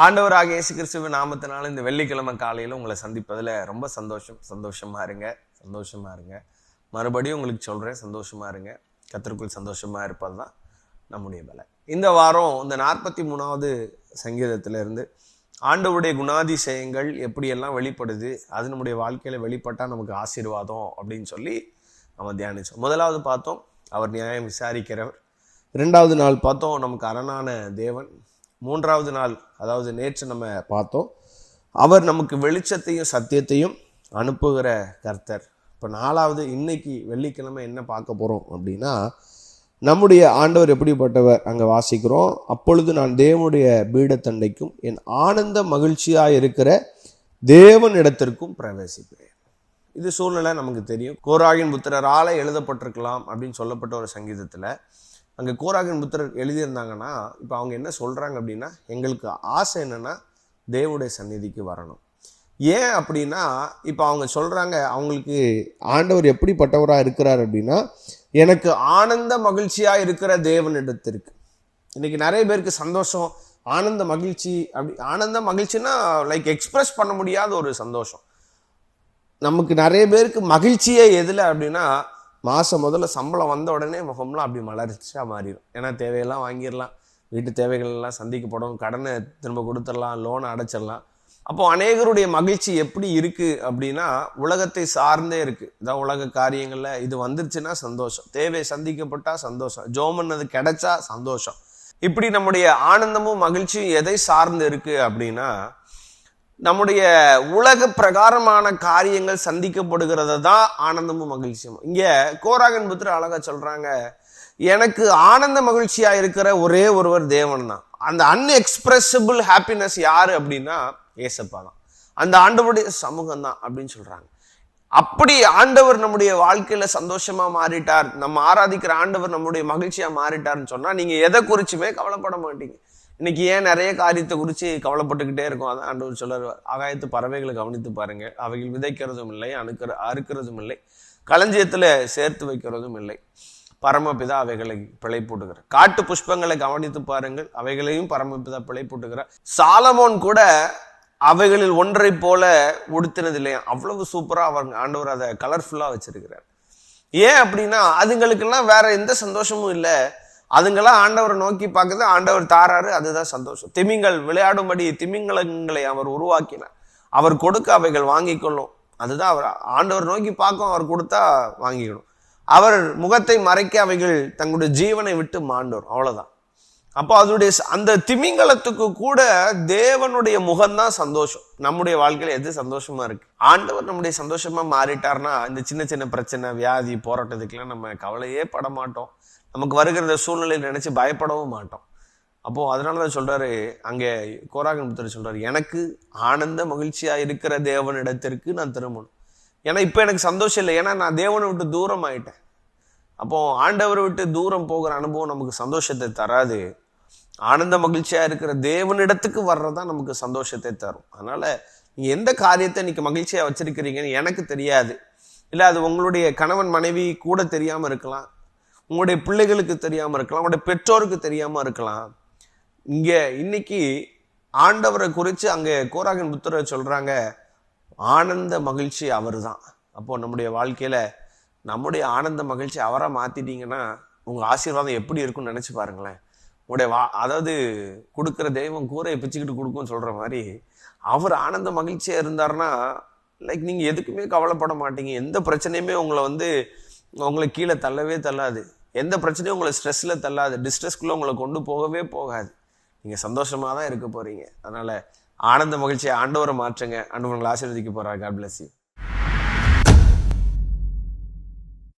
ஆண்டவராகிய இயேசு கிறிஸ்துவின் நாமத்தினால இந்த வெள்ளிக்கிழமை காலையில் உங்களை சந்திப்பதில் ரொம்ப சந்தோஷமா இருங்க. மறுபடியும் உங்களுக்கு சொல்கிறேன், சந்தோஷமா இருங்க. கர்த்தருக்குள் சந்தோஷமா இருப்பது தான் நம்முடைய பலை. இந்த வாரம் இந்த 43வது சங்கீதத்திலிருந்து ஆண்டவருடைய குணாதிசயங்கள் எப்படியெல்லாம் வெளிப்படுது, அது நம்முடைய வாழ்க்கையில் வெளிப்பட்டால் நமக்கு ஆசீர்வாதம் அப்படின்னு சொல்லி நம்ம தியானித்தோம். முதலாவது பார்த்தோம், அவர் நியாயம் விசாரிக்கிறவர். 2வது நாள் பார்த்தோம், நமக்கு அரணான தேவன். 3வது நாள், அதாவது நேற்று நம்ம பார்த்தோம், அவர் நமக்கு வெளிச்சத்தையும் சத்தியத்தையும் அனுப்புகிற கர்த்தர். இப்போ 4வது, இன்னைக்கு வெள்ளிக்கிழமை என்ன பார்க்க போகிறோம் அப்படின்னா, நம்முடைய ஆண்டவர் எப்படிப்பட்டவர் அங்கே வாசிக்கிறோம். அப்பொழுது நான் தேவனுடைய பீடத்தண்டைக்கும் என் ஆனந்த மகிழ்ச்சியாக இருக்கிற தேவனிடத்திற்கும் பிரவேசிப்பேன். இது சூழ்நிலை நமக்கு தெரியும். கோராகின் புத்திரரால் எழுதப்பட்டிருக்கலாம் அப்படின்னு சொல்லப்பட்ட ஒரு சங்கீதத்தில் அங்கே கோராகின் புத்திரர் எழுதியிருந்தாங்கன்னா, இப்போ அவங்க என்ன சொல்கிறாங்க அப்படின்னா, எங்களுக்கு ஆசை என்னென்னா தேவனுடைய சந்நிதிக்கு வரணும். ஏன் அப்படின்னா, இப்போ அவங்க சொல்கிறாங்க, அவங்களுக்கு ஆண்டவர் எப்படிப்பட்டவராக இருக்கிறார் அப்படின்னா, எனக்கு ஆனந்த மகிழ்ச்சியாக இருக்கிற தேவனிடத்திற்கு. இன்றைக்கி நிறைய பேருக்கு சந்தோஷம், ஆனந்த மகிழ்ச்சி. அப்படி ஆனந்த மகிழ்ச்சின்னா லைக் எக்ஸ்பிரஸ் பண்ண முடியாத ஒரு சந்தோஷம். நமக்கு நிறைய பேருக்கு மகிழ்ச்சியே எதில் அப்படின்னா, மாதம் முதல்ல சம்பளம் வந்த உடனே முகம்லாம் அப்படி மலர்ச்சியாக மாறிடும். ஏன்னா தேவையெல்லாம் வாங்கிடலாம், வீட்டு தேவைகள் எல்லாம் சந்திக்கப்படும், கடனை திரும்ப கொடுத்துடலாம், லோனை அடைச்சிடலாம். அப்போது அநேகருடைய மகிழ்ச்சி எப்படி இருக்குது அப்படின்னா, உலகத்தை சார்ந்தே இருக்குது. இதான் உலக காரியங்களில் இது வந்துருச்சுன்னா சந்தோஷம், தேவை சந்திக்கப்பட்டால் சந்தோஷம், ஜோமன்னது கிடைச்சா சந்தோஷம். இப்படி நம்முடைய ஆனந்தமும் மகிழ்ச்சியும் எதை சார்ந்து இருக்குது அப்படின்னா, நம்முடைய உலக பிரகாரமான காரியங்கள் சந்திக்கப்படுகிறத தான் ஆனந்தமும் மகிழ்ச்சியும். இங்கே கோராகன் புத்திர அழகா சொல்றாங்க, எனக்கு ஆனந்த மகிழ்ச்சியா இருக்கிற ஒரே ஒருவர் தேவன் தான். அந்த அன்எக்ஸ்பிரசிபிள் ஹாப்பினஸ் யாரு அப்படின்னா ஏசப்பா தான், அந்த ஆண்டவருடைய சமூகம் தான் அப்படின்னு சொல்றாங்க. அப்படி ஆண்டவர் நம்முடைய வாழ்க்கையில சந்தோஷமா மாறிட்டார், நம்ம ஆராதிக்கிற ஆண்டவர் நம்முடைய மகிழ்ச்சியா மாறிட்டார்னு சொன்னா நீங்க எதை குறிச்சுமே கவலைப்பட மாட்டீங்க. இன்னைக்கு ஏன் நிறைய காரியத்தை குறித்து கவலைப்பட்டுக்கிட்டே இருக்கும். அதான் ஆண்டவர் சொல்றார், ஆகாயத்து பறவைகளை கவனித்து பாருங்க, அவைகள் விதைக்கிறதும் இல்லை, அறுக்கிறதும் இல்லை, களஞ்சியத்தில் சேர்த்து வைக்கிறதும் இல்லை, பரமபிதா அவைகளை பிழைப்பூட்டுகிறார். காட்டு புஷ்பங்களை கவனித்து பாருங்கள், அவைகளையும் பரமபிதா பிழைப்பூட்டுகிறார். சாலமோன் கூட அவைகளில் ஒன்றை போல உடுத்தினது இல்லையா, அவ்வளவு சூப்பராக அவங்க ஆண்டவர் அதை கலர்ஃபுல்லாக வச்சிருக்கிறார். ஏன் அப்படின்னா, அதுங்களுக்கெல்லாம் வேற எந்த சந்தோஷமும் இல்லை, அதுங்கெல்லாம் ஆண்டவரை நோக்கி பார்க்குது, ஆண்டவர் தாராரு, அதுதான் சந்தோஷம். திமிங்கள் விளையாடும்படி திமிங்கலங்களை அவர் உருவாக்கினார், அவர் கொடுக்க அவைகள் வாங்கிக் கொள்ளும், அதுதான் அவர் ஆண்டவர் நோக்கி பார்க்கும், அவர் கொடுத்தா வாங்கிக்கணும். அவர் முகத்தை மறைக்க அவைகள் தங்களுடைய ஜீவனை விட்டு மாண்டோர், அவ்வளவுதான். அப்போ அதனுடைய அந்த திமிங்கலத்துக்கு கூட தேவனுடைய முகம்தான் சந்தோஷம். நம்முடைய வாழ்க்கையில எது சந்தோஷமா இருக்கு, ஆண்டவர் நம்முடைய சந்தோஷமா மாறிட்டார்னா இந்த சின்ன சின்ன பிரச்சனை, வியாதி, போராட்டத்துக்கெல்லாம் நம்ம கவலையே பட மாட்டோம். நமக்கு வருகிற சூழ்நிலையை நினைச்சு பயப்படவும் மாட்டோம். அப்போ அதனாலதான் சொல்றாரு, அங்கே கோராகன் புத்திரர் சொல்றாரு, எனக்கு ஆனந்த மகிழ்ச்சியா இருக்கிற தேவனிடத்திற்கு நான் திரும்பணும். ஏன்னா இப்ப எனக்கு சந்தோஷம் இல்லை, ஏன்னா நான் தேவனை விட்டு தூரம் ஆயிட்டேன். அப்போ ஆண்டவரை விட்டு தூரம் போகிற அனுபவம் நமக்கு சந்தோஷத்தை தராது. ஆனந்த மகிழ்ச்சியா இருக்கிற தேவனிடத்துக்கு வர்றதான் நமக்கு சந்தோஷத்தை தரும். அதனால நீங்க எந்த காரியத்தை இன்னைக்கு மகிழ்ச்சியா வச்சிருக்கிறீங்கன்னு எனக்கு தெரியாது. இல்லை அது உங்களுடைய கணவன் மனைவி கூட தெரியாம இருக்கலாம், உங்களுடைய பிள்ளைகளுக்கு தெரியாம இருக்கலாம், உங்களுடைய பெற்றோருக்கு தெரியாம இருக்கலாம். இங்க இன்னைக்கு ஆண்டவரை குறித்து அங்கே கோராகின் புத்திரர் சொல்றாங்க, ஆனந்த மகிழ்ச்சி அவர் தான். அப்போ நம்முடைய வாழ்க்கையில நம்முடைய ஆனந்த மகிழ்ச்சி அவரை மாத்திட்டீங்கன்னா உங்க ஆசீர்வாதம் எப்படி இருக்கும்னு நினைச்சு பாருங்களேன். உங்களுடைய அதாவது கொடுக்குற தெய்வம் கூரையை பிச்சுக்கிட்டு கொடுக்கும்னு சொல்ற மாதிரி அவர் ஆனந்த மகிழ்ச்சியா இருந்தாருன்னா லைக் நீங்க எதுக்குமே கவலைப்பட மாட்டீங்க. எந்த பிரச்சனையுமே உங்களை கீழே தள்ளவே தள்ளாது, எந்த பிரச்சனையும் உங்களை ஸ்ட்ரெஸ்ல தள்ளாது, டிஸ்ட்ரெஸ்க்குள்ள உங்களை கொண்டு போகவே போகாது. நீங்க சந்தோஷமா தான் இருக்க போறீங்க. அதனால ஆனந்த மகிழ்ச்சியை ஆண்டவரை மாற்றுங்க. ஆண்டவர் உங்களை ஆசீர்வதிக்க போறார். God bless you.